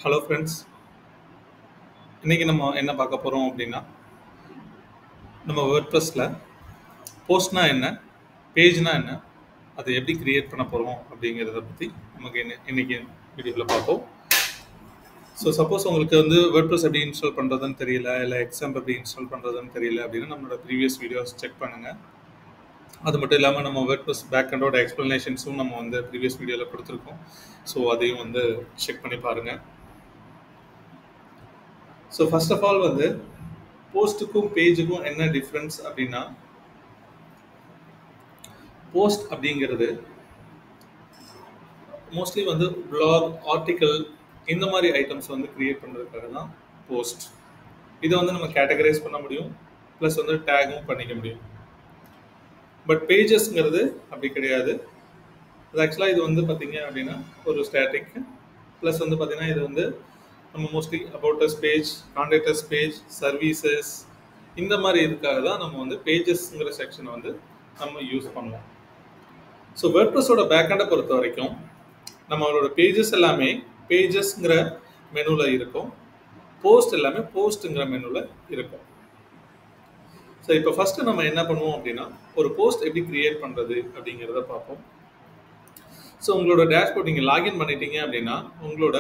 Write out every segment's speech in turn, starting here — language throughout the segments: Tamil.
Hello friends. இன்னைக்கு நம்ம என்ன பார்க்க போகிறோம் அப்படின்னா, நம்ம வேர்ட்ப்ரெஸ்ல போஸ்ட்னா என்ன, பேஜ்னா என்ன, அதை எப்படி கிரியேட் பண்ண போகிறோம் அப்படிங்கிறத பற்றி நமக்கு இன்னைக்கு வீடியோவில் பார்ப்போம். ஸோ சப்போஸ் உங்களுக்கு வந்து வேர்ட்ப்ரெஸ் எப்படி இன்ஸ்டால் பண்ணுறதுன்னு தெரியல, இல்லை எக்ஸாம் எப்படி இன்ஸ்டால் பண்ணுறதுன்னு தெரியல அப்படின்னா நம்மளோட ப்ரீவியஸ் வீடியோஸ் செக் பண்ணுங்கள். அது மட்டும் இல்லாமல் நம்ம வேர்ட்ப்ரெஸ் பேக்கெண்டோட எக்ஸ்ப்ளனேஷன்ஸும் நம்ம வந்து ப்ரீவியஸ் வீடியோவில் கொடுத்துருக்கோம். ஸோ அதையும் வந்து செக் பண்ணி பாருங்கள். ஸோ ஃபர்ஸ்ட் ஆஃப் ஆல் வந்து போஸ்ட்டுக்கும் பேஜுக்கும் என்ன டிஃப்ரென்ஸ் அப்படின்னா, போஸ்ட் அப்படிங்கிறது மோஸ்ட்லி வந்து பிளாக், ஆர்டிக்கல் இந்த மாதிரி ஐட்டம்ஸ் வந்து கிரியேட் பண்ணுறதுக்காக தான் போஸ்ட். இதை வந்து நம்ம கேட்டகரைஸ் பண்ண முடியும், ப்ளஸ் வந்து டேகும் பண்ணிக்க முடியும். பட் பேஜஸ்ங்கிறது அப்படி கிடையாது. அது ஆக்சுவலாக இது வந்து பார்த்தீங்க அப்படின்னா ஒரு ஸ்டாட்டிக், ப்ளஸ் வந்து பார்த்தீங்கன்னா இது வந்து நம்ம mostly about us page, கான்டாக்டர்ஸ் page, services இந்த மாதிரி இதுக்காக தான் நம்ம வந்து பேஜஸ்ங்கிற செக்ஷனை வந்து நம்ம யூஸ் பண்ணுவோம். ஸோ வேர்ட்ப்ரெஸோட பேக்கெண்டை பொறுத்த வரைக்கும் நம்மளோட பேஜஸ் எல்லாமே பேஜஸ்ங்கிற மெனுவில் இருக்கும், போஸ்ட் எல்லாமே போஸ்ட்டுங்கிற மெனுவில் இருக்கும். ஸோ இப்போ ஃபஸ்ட்டு நம்ம என்ன பண்ணுவோம் அப்படின்னா, ஒரு போஸ்ட் எப்படி கிரியேட் பண்ணுறது அப்படிங்கிறத பார்ப்போம். ஸோ உங்களோட டேஷ்போர்ட் நீங்கள் லாகின் பண்ணிட்டீங்க அப்படின்னா உங்களோட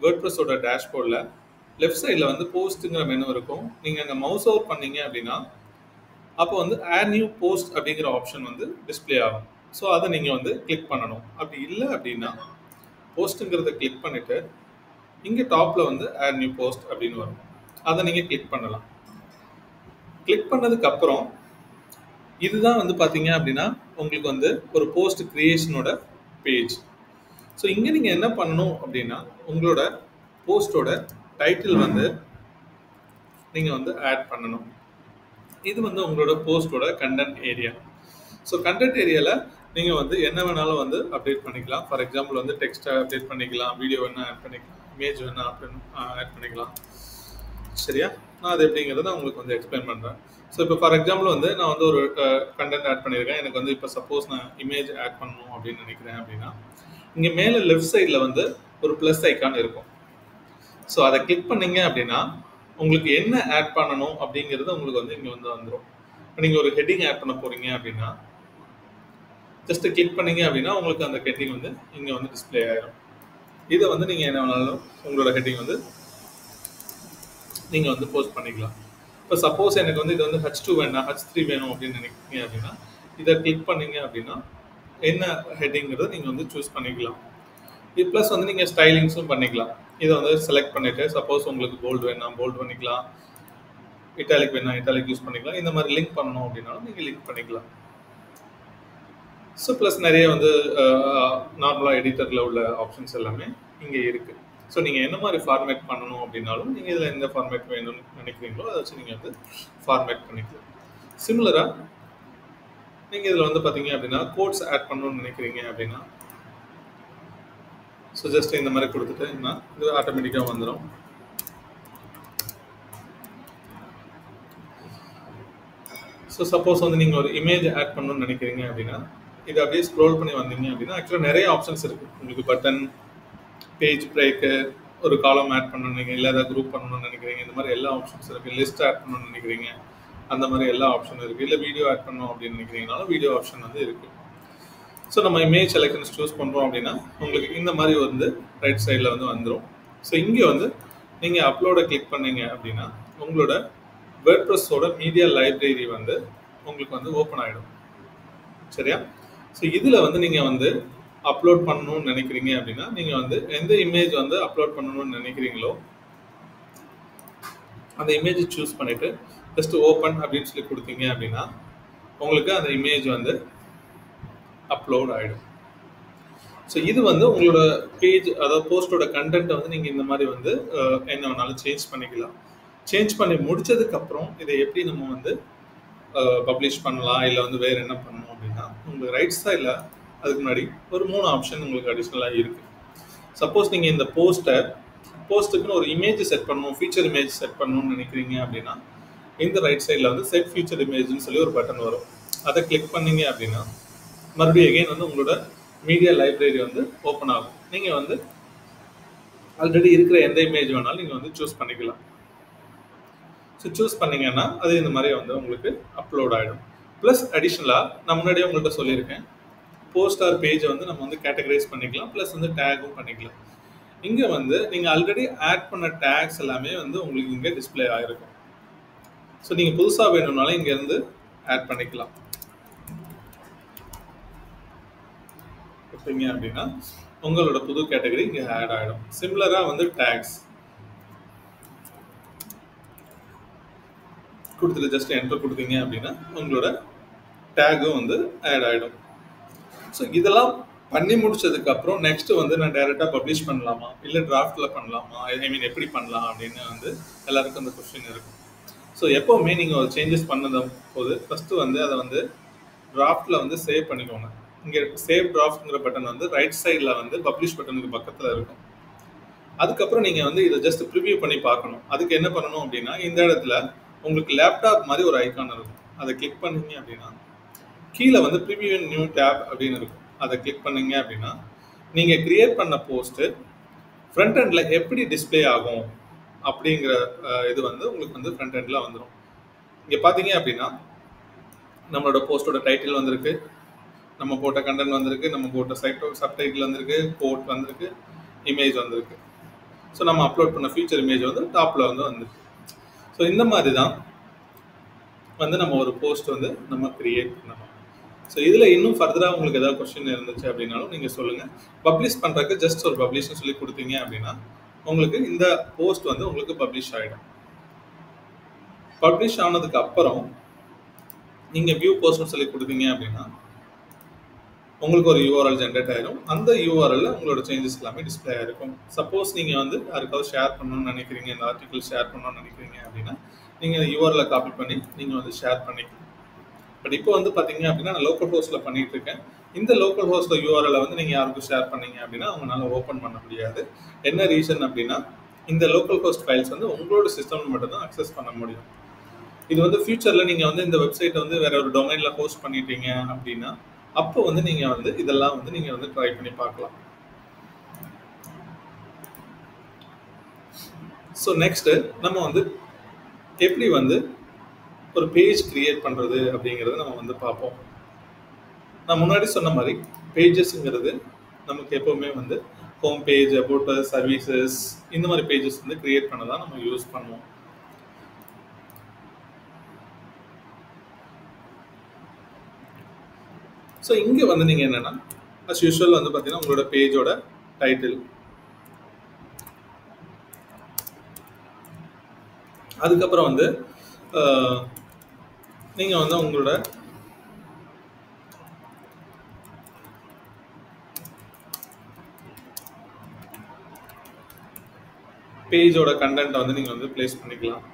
வேர்ட்ப்ரெஸோட டேஷ்போர்டில் லெஃப்ட் சைடில் வந்து போஸ்ட்டுங்கிற மெனு இருக்கும். நீங்கள் அங்கே மவுஸ் ஓவர் பண்ணீங்க அப்படின்னா அப்போ வந்து ஆட் நியூ போஸ்ட் அப்படிங்கிற ஆப்ஷன் வந்து டிஸ்பிளே ஆகும். ஸோ அதை நீங்கள் வந்து கிளிக் பண்ணணும். அப்படி இல்லை அப்படின்னா போஸ்ட்டுங்கிறத கிளிக் பண்ணிவிட்டு இங்கே டாப்பில் வந்து ஆட் நியூ போஸ்ட் அப்படின்னு வரும். அதை நீங்கள் கிளிக் பண்ணலாம். கிளிக் பண்ணதுக்கப்புறம் இதுதான் வந்து பார்த்தீங்க அப்படின்னா உங்களுக்கு வந்து ஒரு போஸ்ட் கிரியேஷனோட பேஜ். ஸோ இங்கே நீங்கள் என்ன பண்ணணும் அப்படின்னா உங்களோட போஸ்டோட டைட்டில் வந்து நீங்கள் வந்து ஆட் பண்ணணும். இது வந்து உங்களோட போஸ்டோட கண்டென்ட் ஏரியா. ஸோ கண்டென்ட் ஏரியாவில் நீங்கள் வந்து என்ன வேணாலும் வந்து அப்டேட் பண்ணிக்கலாம். ஃபார் எக்ஸாம்பிள் வந்து டெக்ஸ்ட்டை அப்டேட் பண்ணிக்கலாம், வீடியோ வேணால் ஆட் பண்ணிக்கலாம், இமேஜ் வேணால் ஆட் பண்ணிக்கலாம். சரியா? நான் அது எப்படிங்கிறத நான் உங்களுக்கு வந்து எக்ஸ்பிளைன் பண்ணுறேன். ஸோ இப்போ ஃபார் எக்ஸாம்பிள் வந்து நான் வந்து ஒரு கண்டென்ட் ஆட் பண்ணியிருக்கேன். எனக்கு வந்து இப்போ சப்போஸ் நான் இமேஜ் ஆட் பண்ணணும் அப்படின்னு நினைக்கிறேன் அப்படின்னா இங்கே மேலே லெஃப்ட் சைடில் வந்து ஒரு ப்ளஸ் ஐக்கான் இருக்கும். ஸோ அதை கிளிக் பண்ணீங்க அப்படின்னா உங்களுக்கு என்ன ஆட் பண்ணணும் அப்படிங்கிறது உங்களுக்கு வந்து இங்கே வந்து வந்துடும். இப்போ நீங்கள் ஒரு ஹெட்டிங் ஆட் பண்ண போகிறீங்க அப்படின்னா ஜஸ்ட் கிளிக் பண்ணீங்க அப்படின்னா உங்களுக்கு அந்த ஹெட்டிங் வந்து இங்கே வந்து டிஸ்பிளே ஆகிடும். இதை வந்து நீங்கள் என்ன வேணாலும் உங்களோட ஹெட்டிங் வந்து நீங்கள் வந்து போஸ்ட் பண்ணிக்கலாம். இப்போ சப்போஸ் எனக்கு வந்து இது வந்து H2 வேணாம், H3 வேணும் அப்படின்னு நினைக்கிறீங்க அப்படின்னா இதை கிளிக் பண்ணீங்க அப்படின்னா என்ன ஹெட்டிங்கிறத நீங்கள் வந்து சூஸ் பண்ணிக்கலாம். இது ப்ளஸ் வந்து நீங்கள் ஸ்டைலிங்ஸும் பண்ணிக்கலாம். இதை வந்து செலக்ட் பண்ணிவிட்டு சப்போஸ் உங்களுக்கு போல்டு வேணாம் போல்டு பண்ணிக்கலாம், இட்டாலிக் வேணாம் இட்டாலிக் யூஸ் பண்ணிக்கலாம். இந்த மாதிரி லிங்க் பண்ணணும் அப்படின்னாலும் நீங்கள் லிங்க் பண்ணிக்கலாம். ஸோ ப்ளஸ் நிறைய வந்து நார்மலாக எடிட்டரில் உள்ள ஆப்ஷன்ஸ் எல்லாமே இங்கே இருக்குது. ஸோ நீங்கள் என்ன மாதிரி ஃபார்மேட் பண்ணணும் அப்படின்னாலும் நீங்கள் இதில் எந்த ஃபார்மேட் வேணும்னு நினைக்கிறீங்களோ அதை வச்சு நீங்கள் வந்து ஃபார்மேட் பண்ணிக்கலாம். சிமிலராக நீங்கள் இதில் வந்து பார்த்தீங்க அப்படின்னா கோட்ஸ் ஆட் பண்ணணும்னு நினைக்கிறீங்க அப்படின்னா ஸோ ஜஸ்ட் இந்த மாதிரி கொடுத்துட்டீங்கன்னா இது ஆட்டோமேட்டிக்காக வந்துடும். ஸோ சப்போஸ் வந்து நீங்கள் ஒரு இமேஜ் ஆட் பண்ணணும்னு நினைக்கிறீங்க அப்படின்னா இதை அப்படியே ஸ்க்ரோல் பண்ணி வந்தீங்க அப்படின்னா ஆக்சுவலாக நிறைய ஆப்ஷன்ஸ் இருக்குது. உங்களுக்கு பட்டன், பேஜ் பிரேக்கு, ஒரு காலம் ஆட் பண்ணணுங்க, இல்லை ஏதாவது குரூப் பண்ணணும்னு நினைக்கிறீங்க, இந்த மாதிரி எல்லா ஆப்ஷன்ஸ் இருக்குது. லிஸ்ட் ஆட் பண்ணணும்னு நினைக்கிறீங்க, அந்த மாதிரி எல்லா ஆப்ஷனும் இருக்குது. இல்லை வீடியோ ஆட் பண்ணணும் அப்படின்னு நினைக்கிறீங்கனாலும் வீடியோ ஆப்ஷன் வந்து இருக்குது. ஸோ நம்ம இமேஜ் செலக்ஷன்ஸ் சூஸ் பண்ணுறோம் அப்படின்னா உங்களுக்கு இந்த மாதிரி வந்து ரைட் சைடில் வந்து வந்துடும். ஸோ இங்கே வந்து நீங்கள் அப்லோடை கிளிக் பண்ணீங்க அப்படின்னா உங்களோட வேர்ட்ப்ரெஸோட மீடியா லைப்ரரி வந்து உங்களுக்கு வந்து ஓப்பன் ஆகிடும். சரியா? ஸோ இதில் வந்து நீங்கள் வந்து அப்லோட் பண்ணணும்னு நினைக்கிறீங்க அப்படின்னா நீங்கள் வந்து எந்த இமேஜ் வந்து அப்லோட் பண்ணணும்னு நினைக்கிறீங்களோ அந்த இமேஜை சூஸ் பண்ணிவிட்டு ஜஸ்ட் ஓப்பன் அப்படின்னு சொல்லி கொடுத்தீங்க அப்படின்னா உங்களுக்கு அந்த இமேஜ் வந்து அப்லோட் ஆகிடும். ஸோ இது வந்து உங்களோட பேஜ், அதாவது போஸ்டோட கண்டென்ட்டை வந்து நீங்கள் இந்த மாதிரி வந்து என்ன வேணாலும் சேஞ்ச் பண்ணிக்கலாம். சேஞ்ச் பண்ணி முடிச்சதுக்கப்புறம் இதை எப்படி நம்ம வந்து பப்ளிஷ் பண்ணலாம், இல்லை வந்து வேறு என்ன பண்ணணும் அப்படின்னா உங்களுக்கு ரைட் சைடில் அதுக்கு முன்னாடி ஒரு 3 ஆப்ஷன் உங்களுக்கு அடிஷ்னலாக இருக்குது. சப்போஸ் நீங்கள் இந்த போஸ்ட்டுக்குன்னு ஒரு இமேஜ் செட் பண்ணணும், ஃபீச்சர் இமேஜ் செட் பண்ணணும்னு நினைக்கிறீங்க அப்படின்னா இந்த ரைட் சைடில் வந்து செட் ஃபியூச்சர் இமேஜ்னு சொல்லி ஒரு பட்டன் வரும். அதை கிளிக் பண்ணீங்க அப்படின்னா மறுபடியும் எகைன் வந்து உங்களோட மீடியா லைப்ரரி வந்து ஓப்பன் ஆகும். நீங்கள் வந்து ஆல்ரெடி இருக்கிற எந்த இமேஜ் வேணாலும் நீங்கள் வந்து சூஸ் பண்ணிக்கலாம். ஸோ சூஸ் பண்ணிங்கன்னா அது இந்த மாதிரி வந்து உங்களுக்கு அப்லோட் ஆகிடும். ப்ளஸ் அடிஷ்னலாக நான் முன்னாடியே உங்கள்கிட்ட சொல்லியிருக்கேன், போஸ்ட் ஆர் பேஜை வந்து நம்ம வந்து கேட்டகரைஸ் பண்ணிக்கலாம், ப்ளஸ் வந்து டேகும் பண்ணிக்கலாம். இங்கே வந்து நீங்கள் ஆல்ரெடி ஆட் பண்ண டேக்ஸ் எல்லாமே வந்து உங்களுக்கு இங்கே டிஸ்பிளே ஆகிருக்கும். ஸோ நீங்கள் புதுசாக வேணும்னாலும் இங்கேருந்து ஆட் பண்ணிக்கலாம். கொடுத்தீங்க அப்படின்னா உங்களோட புது கேட்டகரி இங்கே ஆட் ஆகிடும். சிமிலராக வந்து டேக்ஸ் கொடுத்துட்டு ஜஸ்ட் என்டர் கொடுத்தீங்க அப்படின்னா உங்களோட டேகும் வந்து ஆட் ஆகிடும். ஸோ இதெல்லாம் பண்ணி முடிச்சதுக்கு அப்புறம் நெக்ஸ்ட் வந்து நான் டைரெக்டாக பப்ளிஷ் பண்ணலாமா இல்லை டிராஃப்டில் பண்ணலாமா, ஐ மீன் எப்படி பண்ணலாம் அப்படின்னு வந்து எல்லாருக்கும் அந்த கொஸ்டின் இருக்கும். ஸோ எப்போவுமே நீங்கள் ஒரு சேஞ்சஸ் பண்ணத போது ஃபஸ்ட்டு வந்து அதை வந்து டிராஃப்டில் வந்து சேவ் பண்ணிக்கோங்க. இங்கே சேவ் டிராஃப்ட்ங்கிற பட்டன் வந்து ரைட் சைடில் வந்து பப்ளிஷ் பட்டனுக்கு பக்கத்தில் இருக்கும். அதுக்கப்புறம் நீங்கள் வந்து இதை ஜஸ்ட் ப்ரிவியூ பண்ணி பார்க்கணும். அதுக்கு என்ன பண்ணணும் அப்படின்னா இந்த இடத்துல உங்களுக்கு லேப்டாப் மாதிரி ஒரு ஐக்கான் இருக்கும். அதை கிளிக் பண்ணீங்க அப்படின்னா கீழே வந்து ப்ரிவியூ நியூ டேப் அப்படின்னு இருக்கும். அதை கிளிக் பண்ணீங்க அப்படின்னா நீங்கள் கிரியேட் பண்ண போஸ்ட்டு ஃப்ரண்ட் எண்டில் எப்படி டிஸ்பிளே ஆகும் அப்படிங்கிற இது வந்து உங்களுக்கு வந்து ஃப்ரண்ட் எண்டில் வந்துடும். இங்கே பார்த்தீங்க அப்படின்னா நம்மளோட போஸ்ட்டோட டைட்டில் வந்திருக்கு, நம்ம போட்ட கண்டென்ட் வந்திருக்கு, நம்ம போட்ட சப்டைட்டில் வந்திருக்கு, கோட் வந்திருக்கு, இமேஜ் வந்திருக்கு. ஸோ நம்ம அப்லோட் பண்ண ஃபியூச்சர் இமேஜ் வந்து டாப்பில் வந்து வந்துருக்கு. ஸோ இந்த மாதிரி தான் வந்து நம்ம ஒரு போஸ்ட் வந்து நம்ம கிரியேட் பண்ணணும். ஸோ இதில் இன்னும் ஃபர்தராக உங்களுக்கு ஏதாவது கொஸ்டின் இருந்துச்சு அப்படின்னாலும் நீங்கள் சொல்லுங்கள். பப்ளிஷ் பண்ணுறதுக்கு ஜஸ்ட் ஒரு பப்ளிஷ்னு சொல்லி கொடுத்தீங்க அப்படின்னா உங்களுக்கு இந்த போஸ்ட் வந்து உங்களுக்கு பப்ளிஷ் ஆகிடும். பப்ளிஷ் ஆனதுக்கு அப்புறம் நீங்கள் வியூ போஸ்ட்னு சொல்லி கொடுத்தீங்க அப்படின்னா உங்களுக்கு ஒரு யூஆர்எல் ஜென்ரேட் ஆகிடும். அந்த யூஆர்எல்ல உங்களோட சேஞ்சஸ் எல்லாமே டிஸ்பிளே ஆகிருக்கும். சப்போஸ் நீங்கள் வந்து யாருக்காவது ஷேர் பண்ணணும்னு நினைக்கிறீங்க, இந்த ஆர்டிக்கல் ஷேர் பண்ணணும்னு நினைக்கிறீங்க அப்படின்னா நீங்கள் யூஆர்எல்லை காப்பி பண்ணி நீங்கள் வந்து ஷேர் பண்ணிக்கலாம். பட் இப்போ வந்து பார்த்தீங்க அப்படின்னா நான் லோக்கல் ஹோஸ்ட்டில் பண்ணிட்டு இருக்கேன். இந்த லோக்கல் ஹோஸ்ட்டில் யூஆர்எல்லை வந்து நீங்கள் யாருக்கும் ஷேர் பண்ணீங்க அப்படின்னா அவங்களால ஓப்பன் பண்ண முடியாது. என்ன ரீசன் அப்படின்னா இந்த லோக்கல் ஹோஸ்ட் ஃபைல்ஸ் வந்து உங்களோட சிஸ்டமில் மட்டும்தான் அக்சஸ் பண்ண முடியும். இது வந்து ஃபியூச்சரில் நீங்கள் வந்து இந்த வெப்சைட்டை வந்து வேற ஒரு டொமைனில் ஹோஸ்ட் பண்ணிட்டீங்க அப்படின்னா அப்போ வந்து நீங்கள் வந்து இதெல்லாம் வந்து நீங்கள் வந்து ட்ரை பண்ணி பார்க்கலாம். ஸோ நெக்ஸ்ட்டு நம்ம வந்து எப்படி வந்து ஒரு பேஜ் கிரியேட் பண்ணுறது அப்படிங்கிறத நம்ம வந்து பார்ப்போம். நான் முன்னாடி சொன்ன மாதிரி பேஜஸ்ங்கிறது நமக்கு எப்போவுமே வந்து ஹோம் பேஜ், அபவுட் சர்வீசஸ், இந்த மாதிரி பேஜஸ் வந்து கிரியேட் பண்ண தான் நம்ம யூஸ் பண்ணுவோம். ஸோ இங்கே வந்து நீங்கள் என்னென்னா அஸ் யூஷுவல் வந்து பார்த்தீங்கன்னா உங்களோட பேஜோட டைட்டில், அதுக்கப்புறம் வந்து நீங்கள் வந்து உங்களோட பேஜோட கண்டென்ட்டை வந்து நீங்கள் வந்து பிளேஸ் பண்ணிக்கலாம்.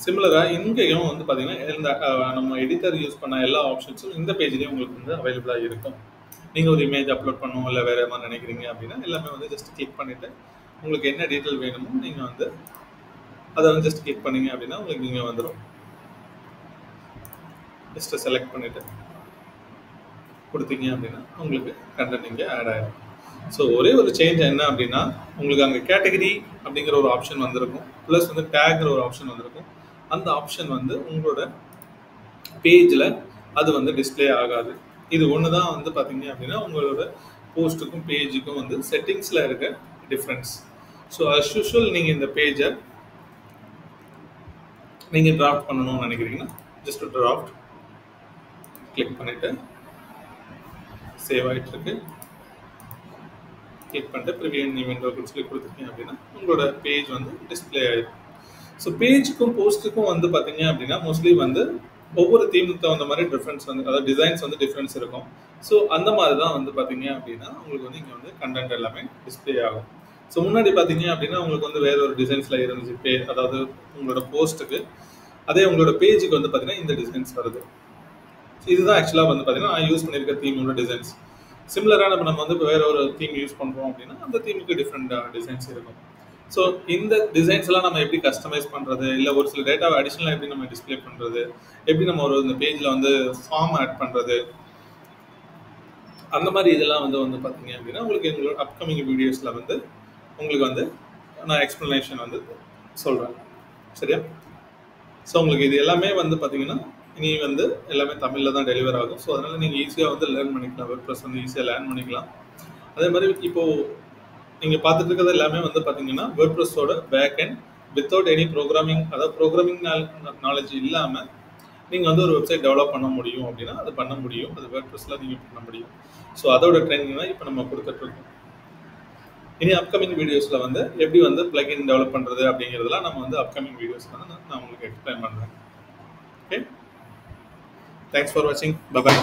சிமிலராக இங்கேயும் வந்து பார்த்தீங்கன்னா இந்த நம்ம எடிட்டர் யூஸ் பண்ண எல்லா ஆப்ஷன்ஸும் இந்த பேஜ்லேயும் உங்களுக்கு வந்து அவைலபிளாக இருக்கும். நீங்கள் ஒரு இமேஜ் அப்லோட் பண்ணணும் இல்லை வேறு மாதிரி நினைக்கிறீங்க அப்படின்னா எல்லாமே வந்து ஜஸ்ட் கிளிக் பண்ணிவிட்டு உங்களுக்கு என்ன டீட்டெயில் வேணுமோ நீங்கள் வந்து அதை வந்து ஜஸ்ட் கிளிக் பண்ணிங்க அப்படின்னா உங்களுக்கு இங்கே வந்துடும். ஜஸ்ட்டு செலக்ட் பண்ணிவிட்டு கொடுத்தீங்க அப்படின்னா உங்களுக்கு கண்டென்ட் இங்கே ஆட் ஆகிடும். ஸோ ஒரே ஒரு சேஞ்ச் என்ன அப்படின்னா உங்களுக்கு அங்கே கேட்டகரி அப்படிங்கிற ஒரு ஆப்ஷன் வந்திருக்கும், ப்ளஸ் வந்து டேக்ங்கிற ஒரு ஆப்ஷன் வந்திருக்கும். அந்த ஆப்ஷன் வந்து உங்களோட பேஜில் அது வந்து டிஸ்பிளே ஆகாது. இது ஒன்று தான் வந்து பார்த்தீங்க அப்படின்னா உங்களோட போஸ்ட்டுக்கும் பேஜுக்கும் வந்து செட்டிங்ஸில் இருக்க டிஃப்ரென்ஸ். ஸோ அஸ் யூஷுவல் நீங்கள் இந்த பேஜை நீங்கள் டிராஃப்ட் பண்ணணும்னு நினைக்கிறீங்கன்னா ஜஸ்ட் டிராஃப்ட் கிளிக் பண்ணிவிட்டு சேவ் ஆகிட்டு இருக்கு, கிளிக் பண்ணிட்டு ப்ரிவியூ நியூ விண்டோ சொல்லி கொடுத்துருக்கீங்க அப்படின்னா உங்களோட பேஜ் வந்து டிஸ்பிளே ஆகிடும். ஸோ பேஜுக்கும் போஸ்ட்டுக்கும் வந்து பார்த்தீங்க அப்படின்னா மோஸ்ட்லி வந்து ஒவ்வொரு தீமுக்கு தகுந்த மாதிரி டிஃப்ரென்ஸ் வந்து, அதாவது டிசைன்ஸ் வந்து டிஃப்ரென்ஸ் இருக்கும். ஸோ அந்த மாதிரி தான் வந்து பார்த்தீங்க அப்படின்னா உங்களுக்கு வந்து இங்கே வந்து கண்டென்ட் எல்லாமே டிஸ்பிளே ஆகும். ஸோ முன்னாடி பார்த்தீங்க அப்படின்னா உங்களுக்கு வந்து வேற ஒரு டிசைன்ஸில் இருந்துச்சு அதாவது உங்களோட போஸ்ட்டுக்கு, அதே உங்களோட பேஜுக்கு வந்து பார்த்தீங்கன்னா இந்த டிசைன்ஸ் வருது. இதுதான் ஆக்சுவலாக வந்து பார்த்தீங்கன்னா நான் யூஸ் பண்ணியிருக்க தீமோட டிசைன்ஸ். சிமிலராக நம்ம வந்து வேற ஒரு தீம் யூஸ் பண்ணுறோம் அப்படின்னா அந்த தீமுக்கு டிஃப்ரெண்ட் டிசைன்ஸ் இருக்கும். ஸோ இந்த டிசைன்ஸ் எல்லாம் நம்ம எப்படி கஸ்டமைஸ் பண்ணுறது, இல்லை ஒரு சில டேட்டாவை அடிஷ்னலாக எப்படி நம்ம டிஸ்பிளே பண்ணுறது, எப்படி நம்ம ஒரு இந்த பேஜில் வந்து ஃபார்ம் ஆட் பண்ணுறது, அந்த மாதிரி இதெல்லாம் வந்து பார்த்தீங்க அப்படின்னா உங்களுக்கு எங்களோட அப்கமிங் வீடியோஸில் வந்து உங்களுக்கு வந்து நான் எக்ஸ்ப்ளனேஷன் வந்து சொல்கிறேன். சரியா? ஸோ உங்களுக்கு இது எல்லாமே வந்து பார்த்தீங்கன்னா இனி வந்து எல்லாமே தமிழில் தான் டெலிவர் ஆகும். ஸோ அதனால் நீங்கள் ஈஸியாக வந்து லேர்ன் பண்ணிக்கலாம். வேர்ட்பிரஸ் வந்து ஈஸியாக லேர்ன் பண்ணிக்கலாம். அதே மாதிரி இப்போது நீங்கள் பார்த்துட்டு இருக்கிறது எல்லாமே வந்து பார்த்தீங்கன்னா வேர்ட்பிரஸோட back and without any programming, அதாவது ப்ரோக்ராமிங் நாலேஜ் இல்லாமல் நீங்கள் வந்து ஒரு வெப்சைட் டெவலப் பண்ண முடியும் அப்படின்னா அது பண்ண முடியும். அது வேர்ட்பிரஸில் நீங்கள் பண்ண முடியும். ஸோ அதோட ட்ரைனிங் தான் இப்போ நம்ம கொடுத்துட்ருக்கோம். இனி அப்கமிங் வீடியோஸில் வந்து எப்படி வந்து பிளகின் டெவலப் பண்ணுறது அப்படிங்கிறதுலாம் நம்ம வந்து அப்கமிங் வீடியோஸில் வந்து நான் உங்களுக்கு எக்ஸ்பிளைன் பண்ணுறேன். ஓகே, தேங்க்ஸ் ஃபார் வாட்சிங். பை.